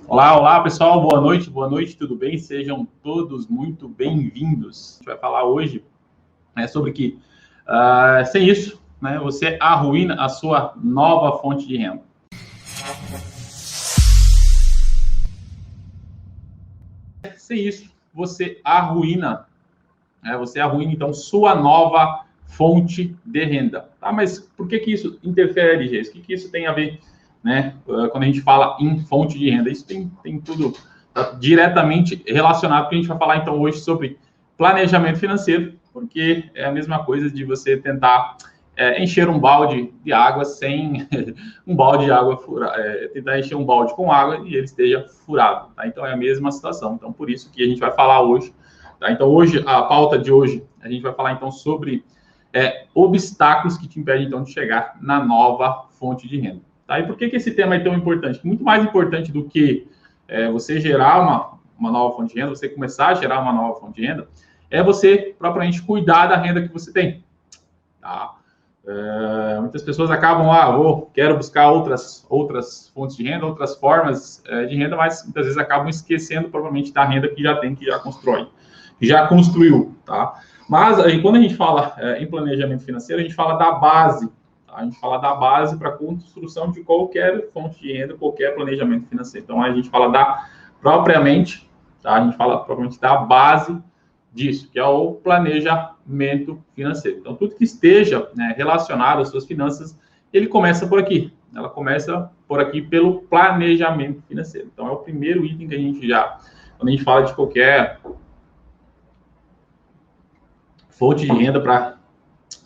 Olá, olá pessoal, boa noite, tudo bem? Sejam todos muito bem-vindos. A gente vai falar hoje sobre que, sem isso, você arruína a sua nova fonte de renda. Sem isso, você arruína, então sua nova fonte de renda. Tá? Mas por que isso interfere, Gês? O que isso tem a ver, quando a gente fala em fonte de renda? Isso tem tudo diretamente relacionado, porque a gente vai falar então hoje sobre planejamento financeiro, porque é a mesma coisa de você tentar encher um balde de água sem um balde de água tentar encher um balde com água e ele esteja furado, tá? Então é a mesma situação. Então por isso que a gente vai falar hoje, tá? Então hoje a pauta de hoje a gente vai falar então sobre obstáculos que te impedem então de chegar na nova fonte de renda, tá? E por que esse tema é tão importante? Muito mais importante do que você gerar uma nova fonte de renda, você começar a gerar uma nova fonte de renda, é você propriamente cuidar da renda que você tem, tá? Muitas pessoas acabam, quero buscar outras fontes de renda, outras formas de renda, mas muitas vezes acabam esquecendo provavelmente da renda que já tem, que já constrói, que já construiu, tá? Mas aí, quando a gente fala em planejamento financeiro, a gente fala da base, tá? A gente fala da base para a construção de qualquer fonte de renda, qualquer planejamento financeiro. Então, a gente fala propriamente da base disso, que é o planejamento financeiro. Então, tudo que esteja relacionado às suas finanças, ele começa por aqui. Ela começa por aqui pelo planejamento financeiro. Então, é o primeiro item que a gente quando a gente fala de qualquer fonte de renda,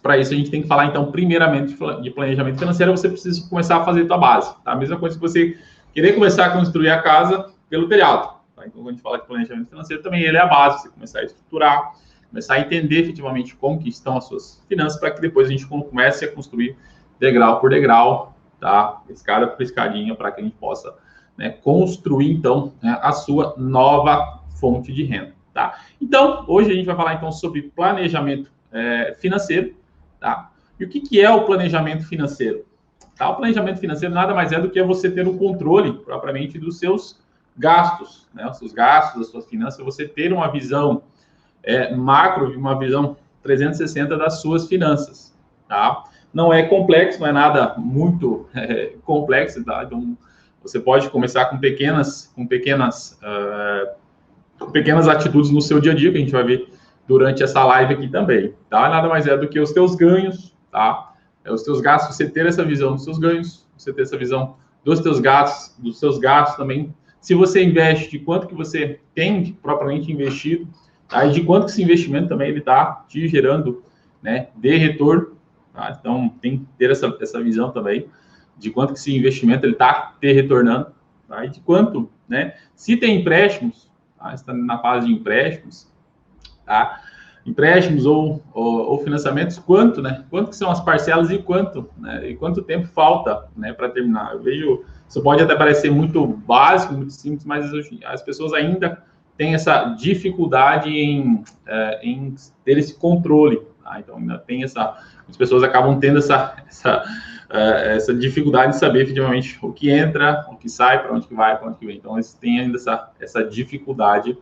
para isso a gente tem que falar, então, primeiramente de planejamento financeiro, você precisa começar a fazer a sua base, tá? A mesma coisa que você querer começar a construir a casa pelo telhado, tá? Então, quando a gente fala de planejamento financeiro, também ele é a base, você começar a estruturar, começar a entender efetivamente como que estão as suas finanças, para que depois a gente comece a construir degrau por degrau, tá? Escada por escadinha, para que a gente possa construir, então, a sua nova fonte de renda, tá? Então, hoje a gente vai falar, então, sobre planejamento financeiro, tá? E o que é o planejamento financeiro? Tá? O planejamento financeiro nada mais é do que você ter um controle, propriamente, dos seus gastos, né? Os seus gastos, as suas finanças, você ter uma visão macro, uma visão 360 das suas finanças, tá? Não é complexo, não é nada muito complexo, tá? Então, você pode começar com pequenas atitudes no seu dia a dia, que a gente vai ver durante essa live aqui também, tá? Nada mais é do que os teus ganhos, tá? Os teus gastos, você ter essa visão dos seus ganhos, você ter essa visão dos teus gastos também. Se você investe, de quanto que você tem propriamente investido, tá? E de quanto que esse investimento também ele está te gerando, de retorno, tá? Então, tem que ter essa visão também de quanto que esse investimento ele está te retornando, tá? E de quanto, se tem empréstimos, tá? Está na fase de empréstimos, tá? Empréstimos ou financiamentos, quanto que são as parcelas e quanto tempo falta, para terminar. Eu vejo, isso pode até parecer muito básico, muito simples, mas as pessoas ainda têm essa dificuldade em ter esse controle, tá? Então ainda tem as pessoas acabam tendo essa dificuldade de saber efetivamente o que entra, o que sai, para onde que vai, para onde que vem. Então eles têm ainda essa dificuldade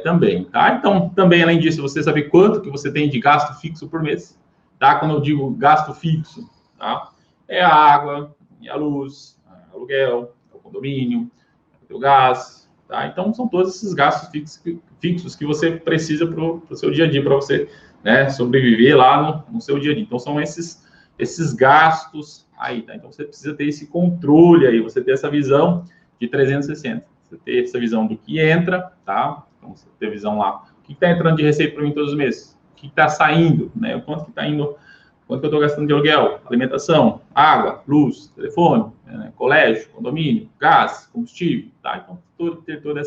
também, tá? Então, também, além disso, você saber quanto que você tem de gasto fixo por mês, tá? Quando eu digo gasto fixo, tá? É a água, a luz, aluguel, o condomínio, o gás, tá? Então, são todos esses gastos fixos que você precisa para o seu dia a dia, para você, sobreviver lá no seu dia a dia. Então, são esses gastos aí, tá? Então, você precisa ter esse controle aí, você ter essa visão de 360. Você ter essa visão do que entra, tá? Então, você ter visão lá, o que está entrando de receita para mim todos os meses, o que está saindo, o quanto que está indo, quanto que eu estou gastando de aluguel, alimentação, água, luz, telefone, colégio, condomínio, gás, combustível, tá? Então, ter toda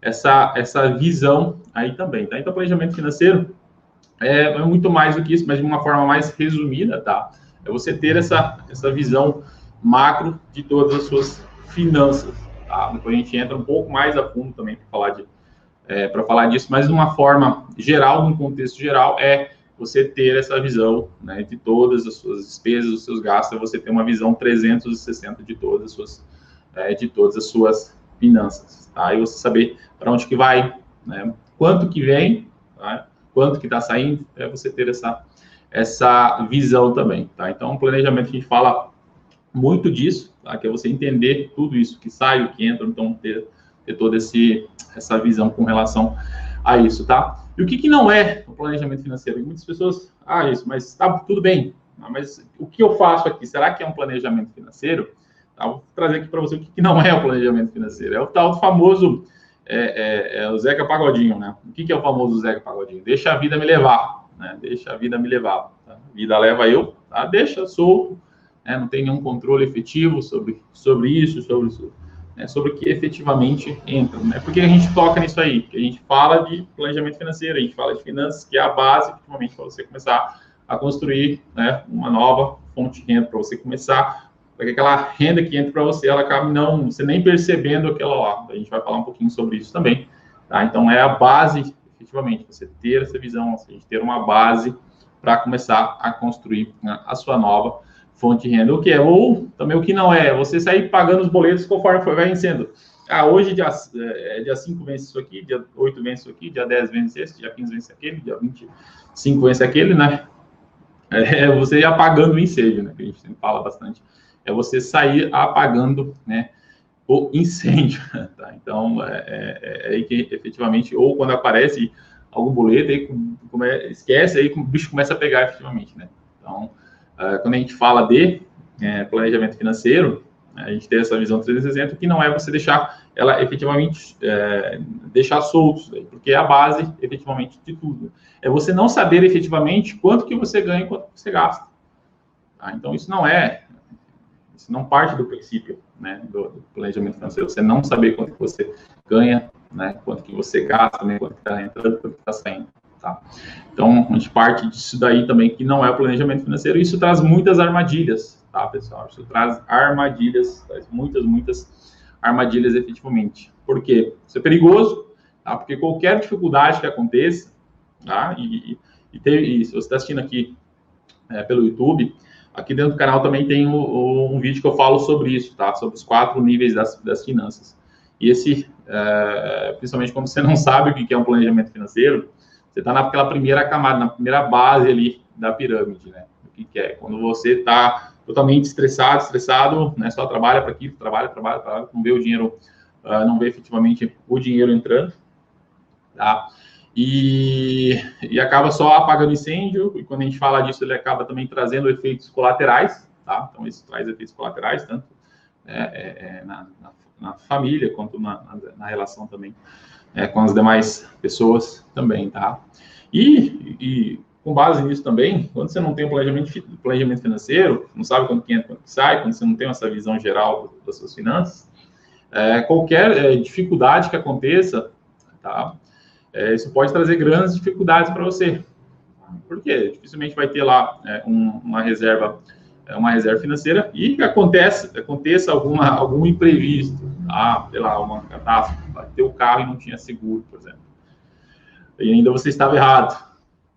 essa visão aí também, tá? Então, planejamento financeiro é muito mais do que isso, mas de uma forma mais resumida, tá? É você ter essa visão macro de todas as suas finanças, tá? Depois a gente entra um pouco mais a fundo também para falar disso, mas de uma forma geral, num contexto geral, você ter essa visão, de todas as suas despesas, os seus gastos, você ter uma visão 360 de todas as suas de todas as suas finanças, tá? E você saber para onde que vai, né? Quanto que vem, tá? Quanto que está saindo, você ter essa visão também, tá? Então, o planejamento, a gente fala muito disso, tá? Que é você entender tudo isso que sai, o que entra, então ter toda essa visão com relação a isso, tá? E o que não é o planejamento financeiro? E muitas pessoas, isso, mas tá tudo bem, mas o que eu faço aqui? Será que é um planejamento financeiro? Tá, vou trazer aqui para você o que não é o planejamento financeiro. É o tal do famoso o Zeca Pagodinho, né? O que é o famoso Zeca Pagodinho? Deixa a vida me levar, né? Deixa a vida me levar. Tá? A vida leva eu, tá? Deixa solto, né? Não tem nenhum controle efetivo sobre isso, sobre o que efetivamente entra, né? Porque a gente toca nisso aí, que a gente fala de planejamento financeiro, a gente fala de finanças, que é a base, efetivamente, para você começar a construir, né, uma nova fonte de renda, para você começar, para que aquela renda que entra para você, ela acabe você nem percebendo aquela lá. A gente vai falar um pouquinho sobre isso também, tá? Então, é a base, efetivamente, você ter essa visão, a gente ter uma base para começar a construir, né, a sua nova fonte de renda. O que é? Ou também o que não é? Você sair pagando os boletos conforme vai vencendo. Hoje dia 5 vence isso aqui, dia 8 vence isso aqui, dia 10 vence esse, dia 15 vence aquele, dia 25 vence aquele, né? Você ir apagando o incêndio, né? Que a gente sempre fala bastante. É você sair apagando, né, o incêndio, tá? Então, aí que efetivamente, ou quando aparece algum boleto, aí esquece, aí o bicho começa a pegar efetivamente, né? Então, quando a gente fala de planejamento financeiro, a gente tem essa visão 360, que não é você deixar ela efetivamente deixar soltos, porque é a base efetivamente de tudo. É você não saber efetivamente quanto que você ganha e quanto que você gasta. Tá? Então, isso não parte do princípio, né, do planejamento financeiro. Você não saber quanto que você ganha, né, quanto que você gasta, né, quanto que está entrando, quanto que está saindo. Tá? Então, a gente parte disso daí também, que não é o planejamento financeiro. Isso traz muitas armadilhas, tá, pessoal? Isso traz armadilhas, traz muitas armadilhas efetivamente. Por quê? Isso é perigoso, tá? Porque qualquer dificuldade que aconteça, tá? E se você está assistindo aqui pelo YouTube, aqui dentro do canal também tem um vídeo que eu falo sobre isso, tá? Sobre os 4 níveis das finanças. E principalmente quando você não sabe o que é um planejamento financeiro, você está naquela primeira camada, na primeira base ali da pirâmide, né? O que é? Quando você está totalmente estressado, né? Só trabalha para aquilo, trabalha, não vê o dinheiro, não vê efetivamente o dinheiro entrando, tá? E acaba só apagando incêndio, e quando a gente fala disso, ele acaba também trazendo efeitos colaterais, tá? Então, isso traz efeitos colaterais, tanto na família, quanto na relação também com as demais pessoas também, tá? E com base nisso também, quando você não tem um planejamento financeiro, não sabe quanto que entra, quanto que sai, quando você não tem essa visão geral das suas finanças, qualquer dificuldade que aconteça, tá? Isso pode trazer grandes dificuldades para você. Por quê? Dificilmente vai ter lá uma reserva financeira e que aconteça algum imprevisto, sei lá, uma catástrofe, bateu o carro e não tinha seguro, por exemplo. E ainda você estava errado.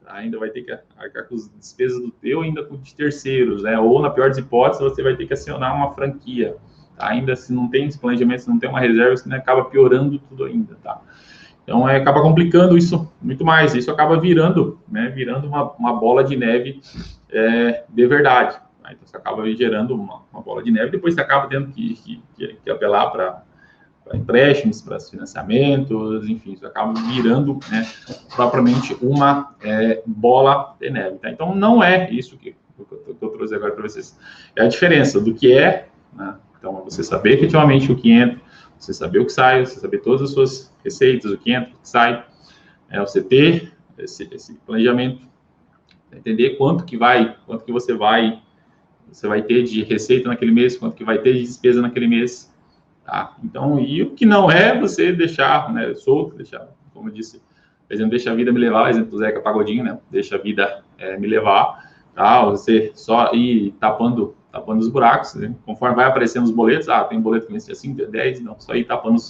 Tá? Ainda vai ter que arcar com as despesas do teu, ainda com de terceiros, né? Ou, na pior das hipóteses, você vai ter que acionar uma franquia. Tá? Ainda se não tem esse planejamento, se não tem uma reserva, você acaba piorando tudo ainda, tá? Então, acaba complicando isso muito mais. Isso acaba virando uma bola de neve de verdade. Tá? Então, você acaba gerando uma bola de neve. Depois, você acaba tendo que apelar para empréstimos, para financiamentos, enfim. Isso acaba virando, né, propriamente uma bola de neve. Tá? Então, não é isso que eu trouxe agora para vocês. É a diferença do que é, né? Então, você saber efetivamente o que entra, você saber o que sai, você saber todas as suas receitas, o que entra, o que sai, você ter esse planejamento, entender quanto que você vai ter de receita naquele mês, quanto que vai ter de despesa naquele mês, tá? Então, e o que não é você deixar, né, solto, deixar, como eu disse, por exemplo, deixa a vida me levar, exemplo do Zeca Pagodinho, né, deixa a vida me levar, tá? Você só ir tapando os buracos, né? Conforme vai aparecendo os boletos, tem boleto que vence assim, 10, não, só ir tapando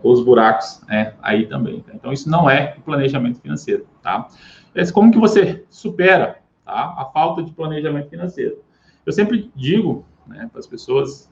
os buracos aí também. Tá? Então, isso não é planejamento financeiro, tá? Como que você supera, tá, a falta de planejamento financeiro? Eu sempre digo, né, para as pessoas,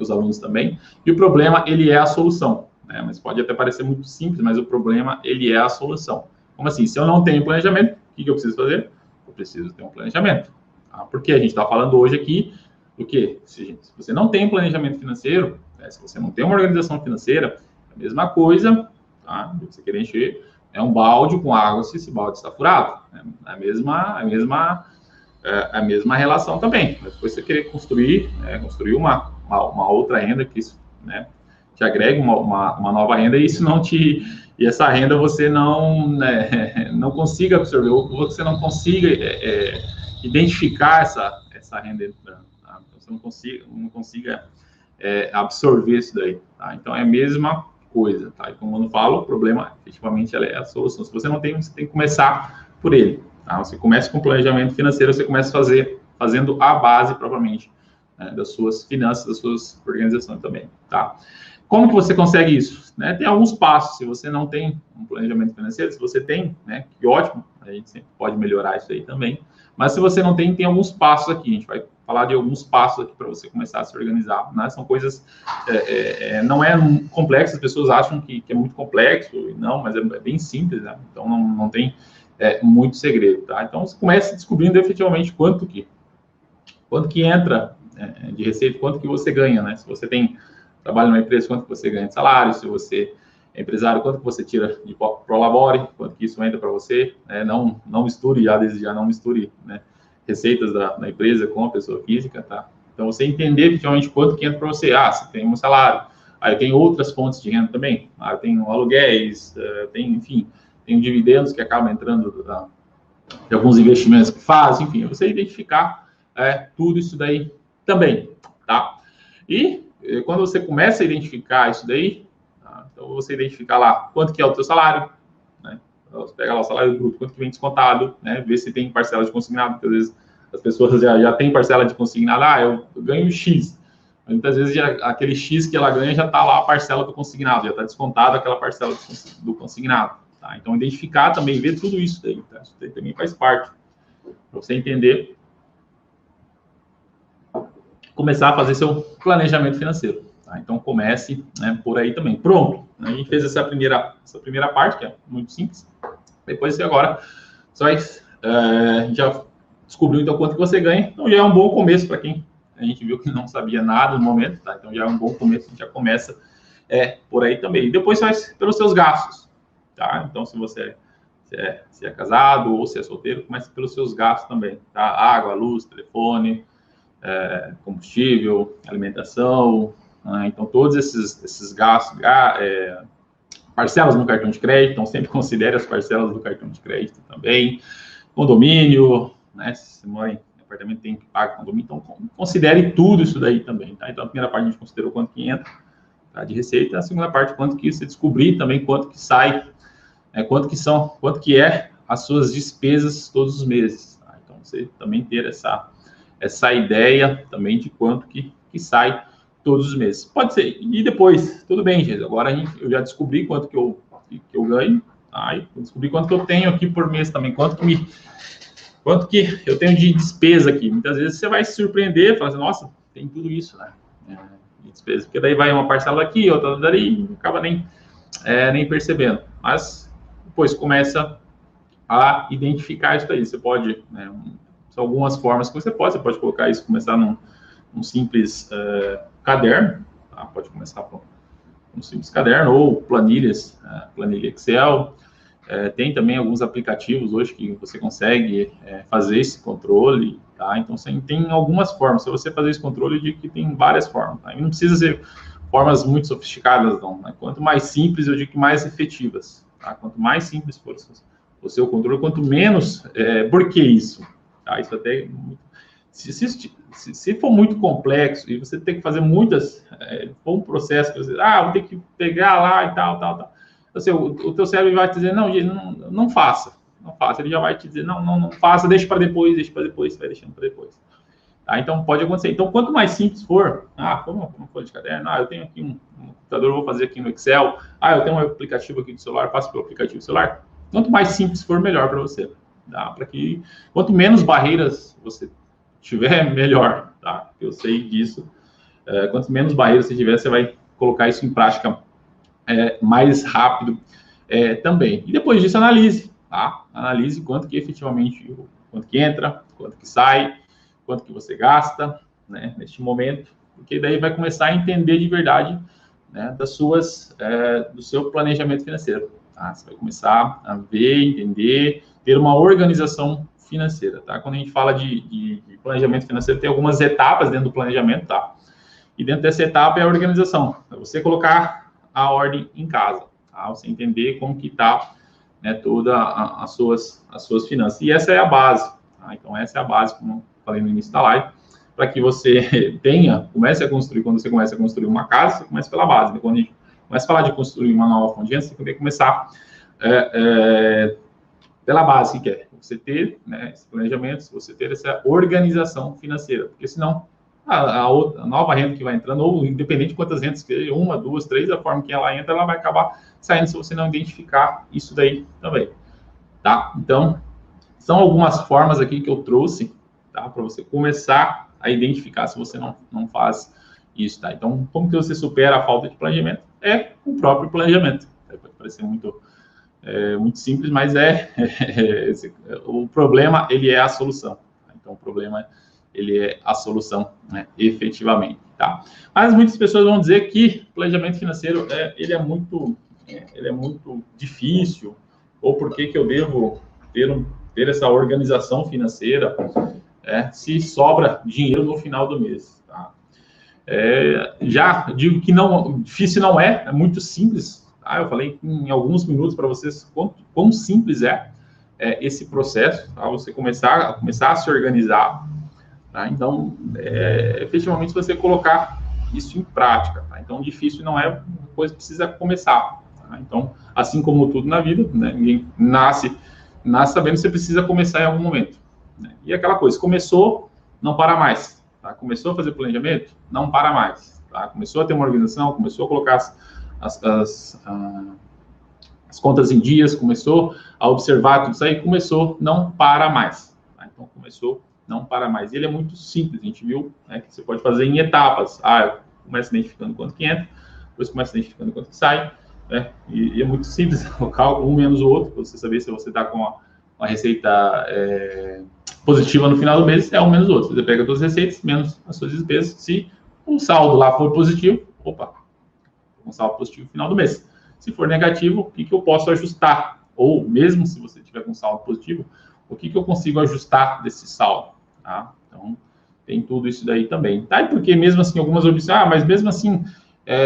os alunos também. E o problema, ele é a solução, né? Mas pode até parecer muito simples, mas o problema, ele é a solução. Como assim? Se eu não tenho planejamento, o que eu preciso fazer? Eu preciso ter um planejamento. Tá? Porque a gente está falando hoje aqui do quê? Se você não tem planejamento financeiro, né? Se você não tem uma organização financeira, é a mesma coisa, tá? Você querer encher um balde com água se esse balde está furado. Né? A mesma relação também. Mas depois você querer construir uma outra renda que isso, né, te agregue uma nova renda e isso não te... E essa renda você não consiga absorver, ou você não consiga identificar essa renda entrando. Tá? Então, você não consiga absorver isso daí. Tá? Então, é a mesma coisa. Tá? E como eu não falo, o problema, efetivamente, é a solução. Se você não tem, você tem que começar por ele. Tá? Você começa com planejamento financeiro, você começa fazendo a base, propriamente, né, das suas finanças, das suas organizações também. Tá? Como que você consegue isso? Né? Tem alguns passos. Se você não tem um planejamento financeiro, se você tem, né, que ótimo, a gente sempre pode melhorar isso aí também. Mas se você não tem, tem alguns passos aqui. A gente vai falar de alguns passos aqui para você começar a se organizar. Né? São coisas, não é complexo, as pessoas acham que é muito complexo, não, mas é bem simples, né? Então não tem muito segredo, tá? Então você começa descobrindo efetivamente quanto que entra de receita, quanto que você ganha, né? Se você trabalha numa empresa, quanto que você ganha de salário, se você é empresário, quanto que você tira de Prolabore, quanto que isso entra para você, né? Não misture, desde já não misture, né, receitas da empresa com a pessoa física, tá? Então, você entender efetivamente quanto que entra para você. Você tem um salário, aí eu tenho outras fontes de renda também, eu tenho aluguéis, enfim, tem dividendos que acabam entrando de alguns investimentos que faz, enfim, você identificar tudo isso daí também, tá? E quando você começa a identificar isso daí, tá? Então você identificar lá quanto que é o teu salário, né? Você pega lá o salário bruto, quanto que vem descontado, né? Ver se tem parcela de consignado, porque às vezes as pessoas já têm parcela de consignado, eu ganho X. Muitas vezes aquele X que ela ganha já está lá a parcela do consignado, já está descontada aquela parcela do consignado. Tá? Então, identificar também, ver tudo isso daí. Tá? Isso daí também faz parte. Para você entender, começar a fazer seu planejamento financeiro. Tá? Então, comece, né, por aí também. Pronto. A gente fez essa primeira parte, que é muito simples. Depois, agora, já descobriu, então, quanto que você ganha. Então, já é um bom começo para quem a gente viu que não sabia nada no momento. Tá? Então, já é um bom começo. A gente já começa por aí também. E depois, faz pelos seus gastos. Tá? Então, se você é casado ou se é solteiro, comece pelos seus gastos também. Tá? Água, luz, telefone, combustível, alimentação. Né? Então, todos esses gastos, parcelas no cartão de crédito, então sempre considere as parcelas do cartão de crédito também. Condomínio, né? Se você mora em apartamento, tem que pagar condomínio, então considere tudo isso daí também. Tá? Então, a primeira parte a gente considerou quanto que entra, tá, de receita, a segunda parte, quanto que você descobrir também, quanto que sai, quanto que é as suas despesas todos os meses. Tá? Então, você também ter essa ideia também de quanto que sai todos os meses. Pode ser. E depois, tudo bem, gente. Agora eu já descobri quanto que eu ganho. Tá? E descobri quanto que eu tenho aqui por mês também. Quanto que eu tenho de despesa aqui. Muitas vezes você vai se surpreender, falar assim, nossa, tem tudo isso, né? De despesa. Porque daí vai uma parcela aqui, outra dali, e acaba nem percebendo. Mas depois começa a identificar isso aí. Você pode, são algumas formas que você pode colocar isso, começar num simples caderno, tá? Pode começar com um simples caderno ou planilhas, planilha Excel. Tem também alguns aplicativos hoje que você consegue fazer esse controle, tá? Então, tem algumas formas. Se você fazer esse controle, eu digo que tem várias formas, tá? E não precisa ser formas muito sofisticadas, não. Né? Quanto mais simples, eu digo que mais efetivas, tá? Quanto mais simples for o seu controle, quanto menos... por que isso? Tá? Isso até... Se for muito complexo e você tem que fazer muitas... for um processo que você... vou ter que pegar lá e tal. Assim, o teu cérebro vai te dizer, não faça. Não faça. Ele já vai te dizer, não faça, deixa para depois, você vai deixando para depois. Tá? Então, pode acontecer. Então, quanto mais simples for, como folha de caderno, eu tenho aqui um computador, vou fazer aqui no Excel, eu tenho um aplicativo aqui do celular, faço pelo aplicativo do celular. Quanto mais simples for, melhor para você. Tá? Para que, quanto menos barreiras você tiver, melhor. Tá? Eu sei disso. quanto menos barreiras você tiver, você vai colocar isso em prática mais rápido também. E depois disso, analise, tá? Analise quanto que efetivamente, quanto que entra, quanto que sai, quanto que você gasta, né, neste momento, porque daí vai começar a entender de verdade, né, do seu planejamento financeiro. Tá? Você vai começar a ver, entender, ter uma organização financeira. Tá? Quando a gente fala de planejamento financeiro, tem algumas etapas dentro do planejamento, tá? E dentro dessa etapa é a organização. É você colocar a ordem em casa, tá? Você entender como que está, né, todas as suas finanças. E essa é a base. Tá? Então, essa é a base, como eu falei no início da live, para que você comece a construir, quando você começa a construir uma casa, você começa pela base. Né? Quando a gente começa a falar de construir uma nova fonte de renda, você tem que começar pela base, que é você ter, né, esse planejamento, você ter essa organização financeira, porque senão a nova renda que vai entrando, ou independente de quantas rendas, que uma, duas, três, a forma que ela entra, ela vai acabar saindo se você não identificar isso daí também, tá? Então, são algumas formas aqui que eu trouxe, tá? Para você começar a identificar se você não faz isso, tá? Então, como que você supera a falta de planejamento? É o próprio planejamento. Pode parecer muito simples, mas o problema, ele é a solução. Então, o problema, ele é a solução, né, efetivamente, tá? Mas muitas pessoas vão dizer que planejamento financeiro, ele é muito difícil, ou por que eu devo ter essa organização financeira, se sobra dinheiro no final do mês, tá? Já digo que difícil não é muito simples. Eu falei em alguns minutos para vocês quão simples é esse processo, tá? Você começar a se organizar, tá? Então, efetivamente, se você colocar isso em prática, tá? Então, difícil não é, uma coisa que precisa começar, tá? Então, assim como tudo na vida, né? Ninguém nasce sabendo que você precisa começar em algum momento, né? E aquela coisa, começou, não para mais, tá? Começou a fazer planejamento, não para mais, tá? Começou a ter uma organização, começou a colocar as contas em dias, começou a observar tudo isso aí, começou, não para mais. Tá? Então, começou, não para mais. Ele é muito simples, a gente viu, né, que você pode fazer em etapas. Eu começo identificando quanto que entra, depois começo identificando quanto que sai, né? E é muito simples, o cálculo, um menos o outro, para você saber se você está com uma receita positiva no final do mês, um menos o outro. Você pega todas as receitas, menos as suas despesas. Se o saldo lá for positivo, um saldo positivo no final do mês. Se for negativo, o que eu posso ajustar? Ou mesmo se você tiver com saldo positivo, o que eu consigo ajustar desse saldo? Tá? Então, tem tudo isso daí também. Tá? E porque mesmo assim, algumas dizem, mas mesmo assim,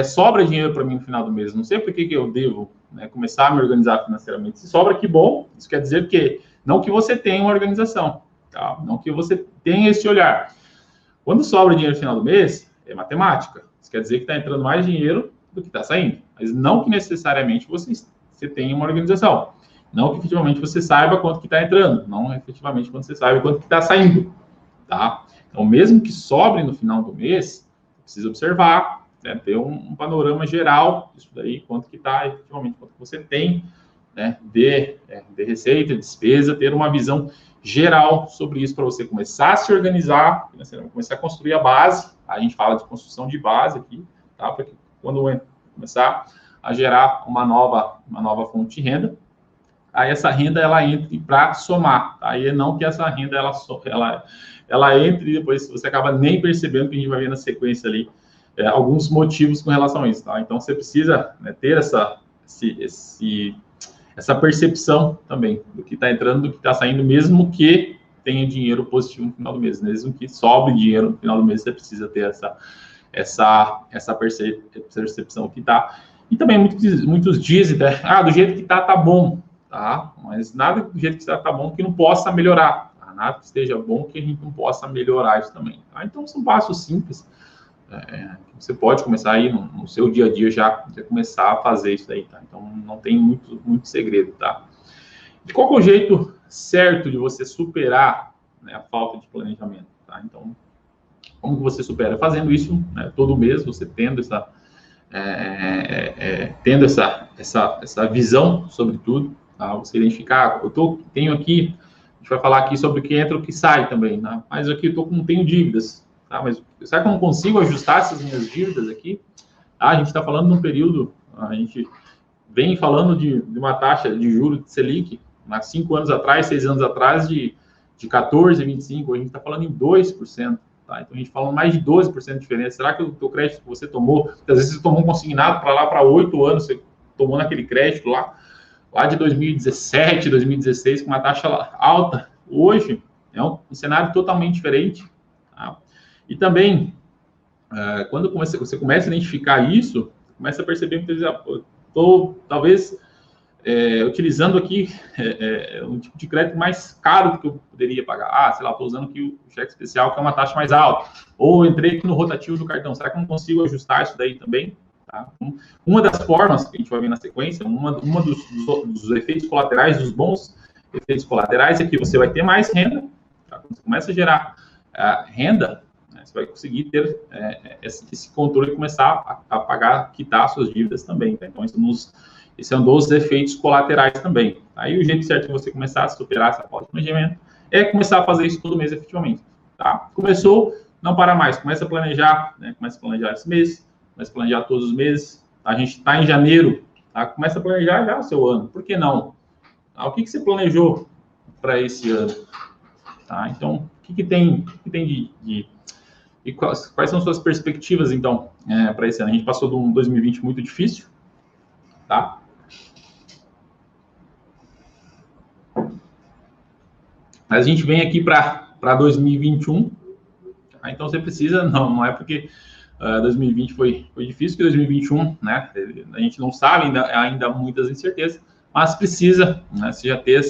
sobra dinheiro para mim no final do mês. Não sei por que eu devo, né, começar a me organizar financeiramente. Se sobra, que bom. Isso quer dizer que não que você tenha uma organização, tá? Não que você tenha esse olhar. Quando sobra dinheiro no final do mês, é matemática. Isso quer dizer que está entrando mais dinheiro do que está saindo, mas não que necessariamente você tenha uma organização, não que efetivamente você saiba quanto que está entrando, não efetivamente quando você saiba quanto que está saindo, tá? Então, mesmo que sobre no final do mês, precisa observar, né, ter um panorama geral disso daí, quanto que está efetivamente, quanto que você tem, né, de receita, de despesa, ter uma visão geral sobre isso para você começar a se organizar, começar a construir a base. A gente fala de construção de base aqui, tá? Para que quando começar a gerar uma nova fonte de renda, aí essa renda ela entre para somar, tá? Aí não que essa renda ela entre e depois você acaba nem percebendo, que a gente vai ver na sequência ali alguns motivos com relação a isso, tá? Então você precisa, né, ter essa percepção também do que está entrando, do que está saindo, mesmo que tenha dinheiro positivo no final do mês, mesmo que sobre dinheiro no final do mês, você precisa ter essa percepção que está. E também muitos dizem, né, do jeito que está bom, tá? Mas nada do jeito que está bom que não possa melhorar, tá? Nada que esteja bom que a gente não possa melhorar isso também, tá? Então, são passos simples, que você pode começar aí no seu dia a dia já começar a fazer isso aí, tá? Então, não tem muito segredo, tá? De qual é o jeito certo de você superar, né, a falta de planejamento, tá? Então, como que você supera? Fazendo isso, né, todo mês, você tendo essa visão sobre tudo, tá? Você identificar, tenho aqui, a gente vai falar aqui sobre o que entra e o que sai também, né? Mas aqui tenho dívidas, tá? Mas será que eu não consigo ajustar essas minhas dívidas aqui? A gente está falando de um período, a gente vem falando de uma taxa de juros de Selic, há 5 anos atrás, 6 anos atrás, de 14,25%, hoje a gente está falando em 2%. Tá? Então, a gente fala mais de 12% de diferença. Será que o teu crédito que você tomou, às vezes você tomou um consignado para lá para 8 anos, você tomou naquele crédito lá de 2017, 2016, com uma taxa alta, hoje é um cenário totalmente diferente. Tá? E também, quando você começa a identificar isso, começa a perceber muitas vezes, estou talvez utilizando aqui um tipo de crédito mais caro do que eu poderia pagar. Sei lá, estou usando aqui o cheque especial, que é uma taxa mais alta. Ou entrei aqui no rotativo do cartão. Será que eu não consigo ajustar isso daí também? Tá? Uma das formas que a gente vai ver na sequência, uma dos efeitos colaterais, dos bons efeitos colaterais, é que você vai ter mais renda. Tá? Quando você começa a gerar renda, você vai conseguir ter esse controle e começar a pagar, quitar suas dívidas também. Tá? Então, esse é um dos efeitos colaterais também. Aí o jeito certo de você começar a superar essa falta de planejamento é começar a fazer isso todo mês efetivamente. Tá? Começou, não para mais. Começa a planejar, né? Começa a planejar esse mês, começa a planejar todos os meses. A gente está em janeiro, tá? Começa a planejar já o seu ano. Por que não? O que você planejou para esse ano? Tá? Então, o que tem de e quais são suas perspectivas, então, para esse ano? A gente passou de um 2020 muito difícil, tá? Mas a gente vem aqui para 2021, tá? Então você precisa, não é porque 2020 foi difícil, que 2021, né? A gente não sabe, ainda muitas incertezas, mas precisa, né, você já ter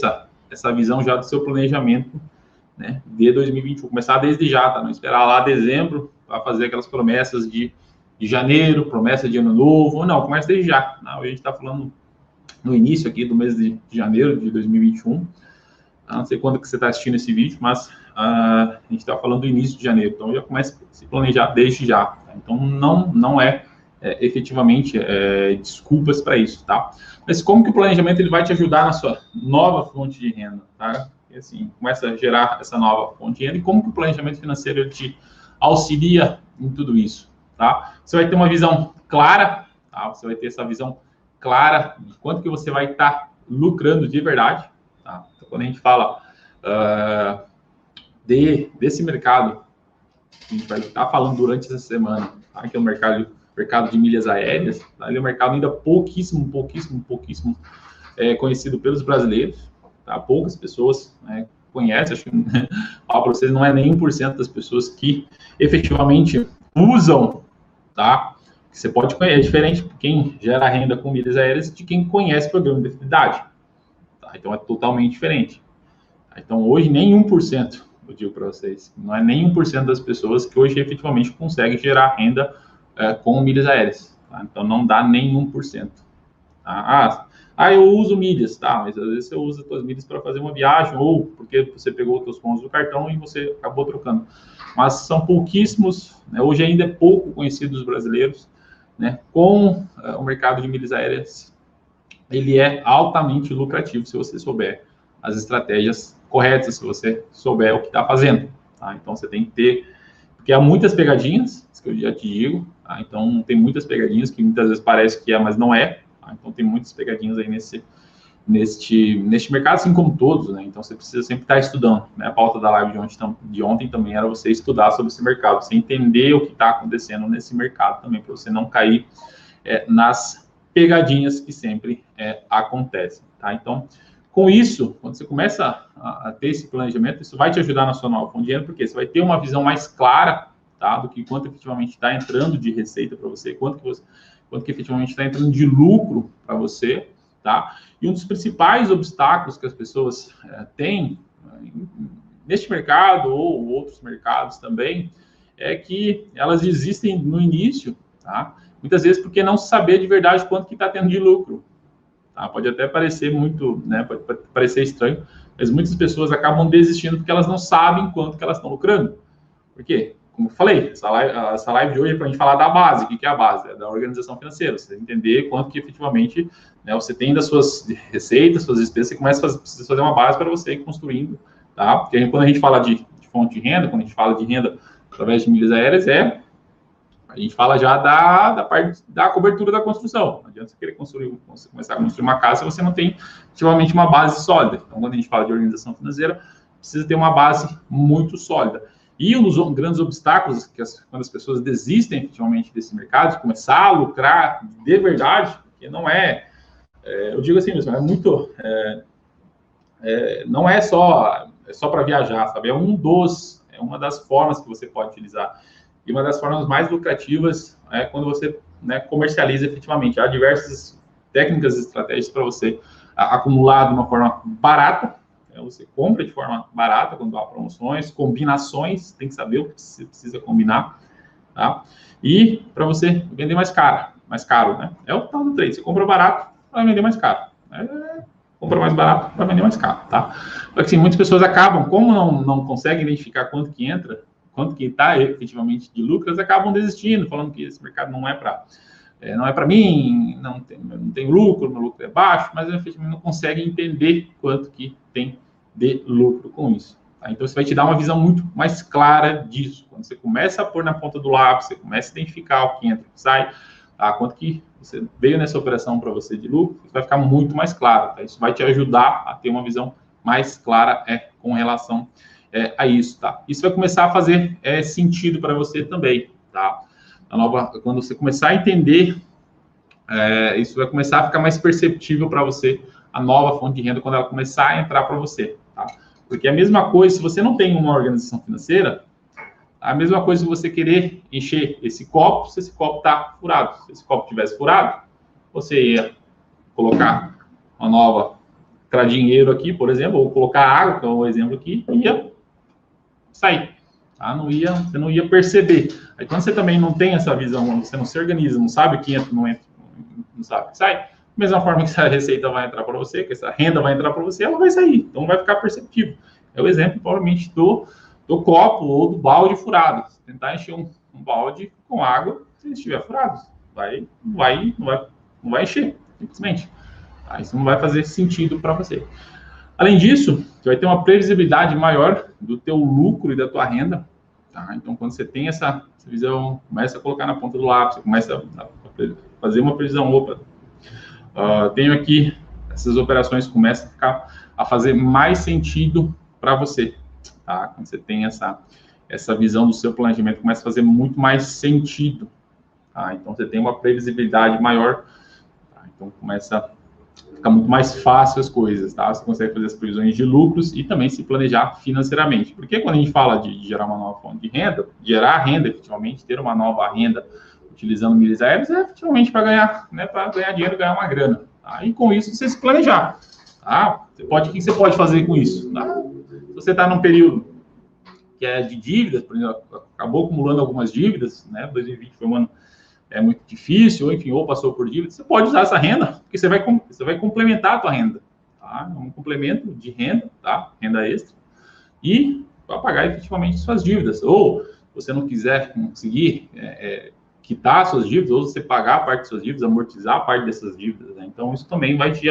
essa visão já do seu planejamento, né, de 2021, começar desde já, tá? Não esperar lá dezembro para fazer aquelas promessas de janeiro, promessa de ano novo, não, começa desde já. Não, a gente está falando no início aqui do mês de janeiro de 2021, não sei quando que você está assistindo esse vídeo, mas a gente está falando do início de janeiro, então já começa a se planejar desde já. Tá? Então não é efetivamente desculpas para isso, tá? Mas como que o planejamento ele vai te ajudar na sua nova fonte de renda, tá? E assim, começa a gerar essa nova fonte de renda e como que o planejamento financeiro ele te auxilia em tudo isso, tá? Você vai ter uma visão clara, tá? Você vai ter essa visão clara de quanto que você vai estar lucrando de verdade, tá? Então, quando a gente fala desse mercado, a gente vai estar falando durante essa semana, tá? Que é o mercado de milhas aéreas, tá? Ele é um mercado ainda pouquíssimo conhecido pelos brasileiros, tá? Poucas pessoas conhecem, acho que para vocês não é nem 1% das pessoas que efetivamente usam, tá? Você pode conhecer, é diferente de quem gera renda com milhas aéreas de quem conhece o programa de fidelidade, tá? Então é totalmente diferente. Então hoje nem 1%, eu digo para vocês, não é nem 1% das pessoas que hoje efetivamente conseguem gerar renda com milhas aéreas, tá? Então não dá nem 1%. Tá? Eu uso milhas, tá? Mas às vezes você usa as suas milhas para fazer uma viagem ou porque você pegou os seus pontos do cartão e você acabou trocando. Mas são pouquíssimos, né? Hoje ainda é pouco conhecido dos brasileiros, né? Com o mercado de milhas aéreas, ele é altamente lucrativo se você souber as estratégias corretas, se você souber o que está fazendo, tá? Então você tem que ter, porque há muitas pegadinhas, isso que eu já te digo, tá? Então tem muitas pegadinhas que muitas vezes parece que é, mas não é. Então, tem muitas pegadinhas aí neste mercado, assim como todos, né? Então, você precisa sempre estar estudando, né? A pauta da live de ontem também era você estudar sobre esse mercado, você entender o que está acontecendo nesse mercado também, para você não cair nas pegadinhas que sempre acontecem, tá? Então, com isso, quando você começa a ter esse planejamento, isso vai te ajudar na sua nova fonte de dinheiro, porque você vai ter uma visão mais clara, tá? Do que quanto efetivamente está entrando de receita para você, quanto que efetivamente está entrando de lucro para você, tá? E um dos principais obstáculos que as pessoas têm neste mercado ou outros mercados também é que elas desistem no início, tá? Muitas vezes porque não saber de verdade quanto que está tendo de lucro, tá? Pode até parecer muito, né? Pode parecer estranho, mas muitas pessoas acabam desistindo porque elas não sabem quanto que elas estão lucrando. Por quê? Como eu falei, essa live de hoje é para a gente falar da base. O que é a base? É da organização financeira. Você entender quanto que efetivamente, né, você tem das suas receitas, suas despesas, você precisa fazer uma base para você ir construindo, tá? Porque quando a gente fala de fonte de renda, quando a gente fala de renda através de milhas aéreas a gente fala já da parte da cobertura da construção. Não adianta você querer começar a construir uma casa se você não tem ativamente uma base sólida. Então, quando a gente fala de organização financeira, precisa ter uma base muito sólida. E um dos grandes obstáculos quando as pessoas desistem efetivamente desse mercado, de começar a lucrar de verdade, porque não é, eu digo assim mesmo, não é só para viajar, sabe? É uma das formas que você pode utilizar. E uma das formas mais lucrativas é quando você, né, comercializa efetivamente. Há diversas técnicas e estratégias para você acumular de uma forma barata. Você compra de forma barata quando há promoções, combinações, tem que saber o que você precisa combinar, tá? E para você vender mais caro, né? É o tal do trade. Você compra barato, vai vender mais caro. Compra mais barato, vai vender mais caro, tá? Porque assim, muitas pessoas acabam, como não conseguem identificar quanto que entra, quanto que está efetivamente de lucro, elas acabam desistindo, falando que esse mercado não é para mim, não tem lucro, meu lucro é baixo, mas efetivamente não conseguem entender quanto que tem de lucro com isso. Tá? Então, isso vai te dar uma visão muito mais clara disso. Quando você começa a pôr na ponta do lápis, você começa a identificar o que entra, o que sai, tá? Quanto que você veio nessa operação para você de lucro, isso vai ficar muito mais claro. Tá? Isso vai te ajudar a ter uma visão mais clara com relação a isso, tá? Isso vai começar a fazer sentido para você também, tá? Quando você começar a entender, isso vai começar a ficar mais perceptível para você, a nova fonte de renda, quando ela começar a entrar para você, tá? Porque a mesma coisa, se você não tem uma organização financeira, a mesma coisa se você querer encher esse copo, se esse copo está furado. Se esse copo tivesse furado, você ia colocar uma nova, entrar dinheiro aqui, por exemplo, ou colocar água, que é um exemplo aqui, e ia sair, tá? Você não ia perceber. Aí quando você também não tem essa visão, você não se organiza, não sabe o que entra, não sabe o que sai, da mesma forma que essa receita vai entrar para você, que essa renda vai entrar para você, ela vai sair, então vai ficar perceptível. É o exemplo, provavelmente, do copo ou do balde furado. Você tentar encher um balde com água, se ele estiver furado, não vai encher, simplesmente. Tá? Isso não vai fazer sentido para você. Além disso, você vai ter uma previsibilidade maior do teu lucro e da tua renda, tá? Então, quando você tem essa visão, começa a colocar na ponta do lápis, começa a fazer uma previsão, tenho aqui, essas operações começam a fazer mais sentido para você, tá? Quando você tem essa visão do seu planejamento, começa a fazer muito mais sentido, tá? Então, você tem uma previsibilidade maior, tá? Então, começa fica muito mais fácil as coisas, tá? Você consegue fazer as previsões de lucros e também se planejar financeiramente. Porque quando a gente fala de gerar uma nova fonte de renda, gerar renda, efetivamente, ter uma nova renda utilizando milhas aéreas, efetivamente para ganhar, né? Para ganhar dinheiro, ganhar uma grana. Tá? E com isso, você se planejar. Tá? O que você pode fazer com isso? Tá? Se você está num período que é de dívidas, por exemplo, acabou acumulando algumas dívidas, né? 2020 foi um ano muito difícil, ou passou por dívida, você pode usar essa renda, porque você vai complementar a tua renda, tá? Um complemento de renda, tá? Renda extra, e para pagar efetivamente suas dívidas. Ou, se você não quiser conseguir quitar suas dívidas, ou você pagar a parte de suas dívidas, amortizar a parte dessas dívidas, né? Então, isso também vai te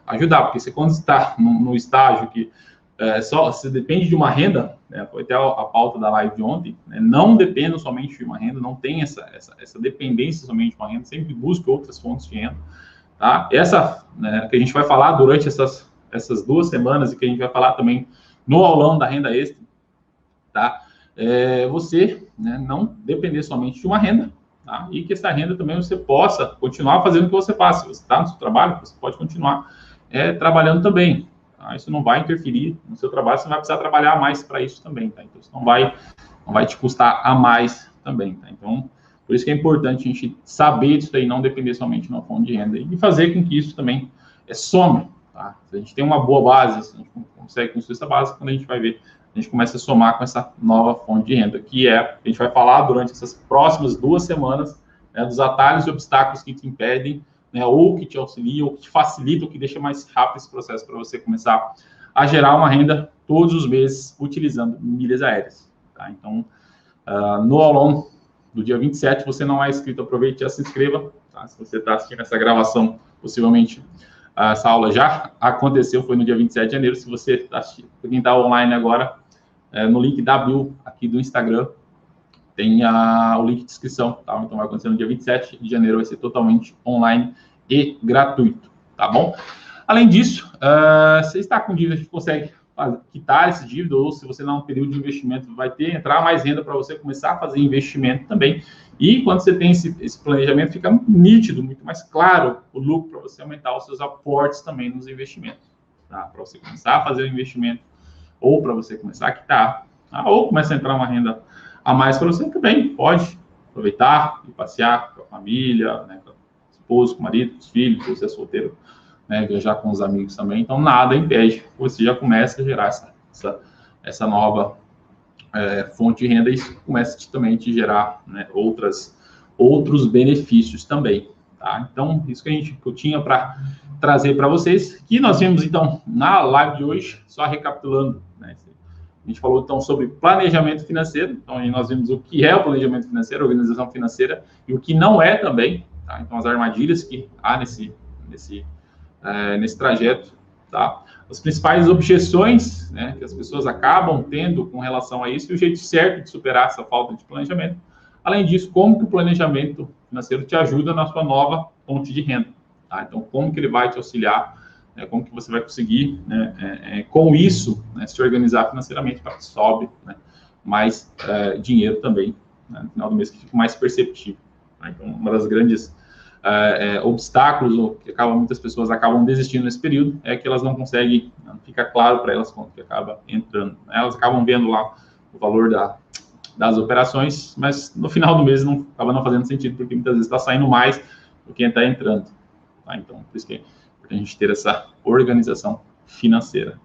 ajudar, porque você, quando está no estágio que só se depende de uma renda, né, foi até a pauta da live de ontem, né, não dependa somente de uma renda, não tem essa dependência somente de uma renda, sempre busque outras fontes de renda, tá? Essa, né, que a gente vai falar durante essas 2 semanas e que a gente vai falar também no aulão da renda extra, tá? Você, né, não depender somente de uma renda, tá? E que essa renda também você possa continuar fazendo o que você faz. Se você está no seu trabalho, você pode continuar trabalhando também. Tá? Isso não vai interferir no seu trabalho, você vai precisar trabalhar mais para isso também, tá? Então, isso não vai te custar a mais também, tá? Então, por isso que é importante a gente saber disso aí, não depender somente de uma fonte de renda e fazer com que isso também some, tá? Se a gente tem uma boa base, se a gente consegue construir essa base, quando a gente vai ver, a gente começa a somar com essa nova fonte de renda, que a gente vai falar durante essas próximas 2 semanas, né, dos atalhos e obstáculos que te impedem, né, ou que te auxilia, ou que te facilita, ou que deixa mais rápido esse processo para você começar a gerar uma renda todos os meses utilizando milhas aéreas. Tá? Então, no aulão do dia 27, você não é inscrito, aproveite e já se inscreva. Tá? Se você está assistindo essa gravação, possivelmente essa aula já aconteceu, foi no dia 27 de janeiro. Se você está assistindo, quem está online agora, no link da bio aqui do Instagram, tem o link de inscrição, tá? Então vai acontecer no dia 27 de janeiro, vai ser totalmente online e gratuito, tá bom? Além disso, você está com dívida, a gente consegue quitar esse dívida, ou se você não período de investimento, vai entrar mais renda para você começar a fazer investimento também. E quando você tem esse planejamento, fica nítido, muito mais claro o lucro para você aumentar os seus aportes também nos investimentos, tá? Para você começar a fazer o investimento, ou para você começar a quitar, tá? Ou começa a entrar uma renda a mais para você também, pode aproveitar e passear com a família, né, com o esposo, com o marido, com os filhos, se você é solteiro, né, viajar com os amigos também. Então, nada impede, você já começa a gerar essa nova fonte de renda, e isso começa também a te gerar, né, outros benefícios também, tá? Então, isso que eu tinha para trazer para vocês, que nós vimos, então, na live de hoje, só recapitulando, né, a gente falou, então, sobre planejamento financeiro. Então, aí nós vimos o que é o planejamento financeiro, organização financeira, e o que não é também, tá? Então, as armadilhas que há nesse trajeto, tá? As principais objeções, né, que as pessoas acabam tendo com relação a isso, e o jeito certo de superar essa falta de planejamento. Além disso, como que o planejamento financeiro te ajuda na sua nova fonte de renda, tá? Então, como que ele vai te auxiliar, né, como que você vai conseguir, né, com isso, né, se organizar financeiramente para que sobe, né, mais dinheiro também, né, no final do mês, que fica mais perceptível, tá? Então, uma das grandes obstáculos, ou que muitas pessoas acabam desistindo nesse período, é que elas não conseguem, não fica claro para elas quanto que acaba entrando, né? Elas acabam vendo lá o valor das operações, mas no final do mês acaba não fazendo sentido, porque muitas vezes está saindo mais do que está entrando, tá? Então, por isso que é importante a gente ter essa organização financeira.